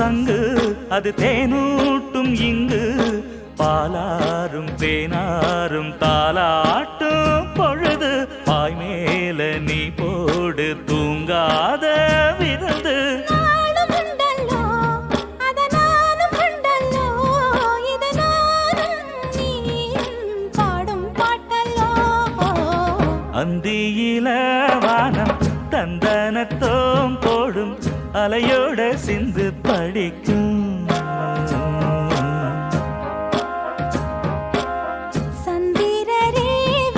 சங்கு அது தேனூட்டும் இங்கு பாலாரும் தேனாரும் தாலாட்டும் பொழுது பாய் மேல நீ போடு தூங்காத விருந்து அந்தியில வானம் தந்தனத்தோம் போடும் அலையோட சிந்து படிக்கும்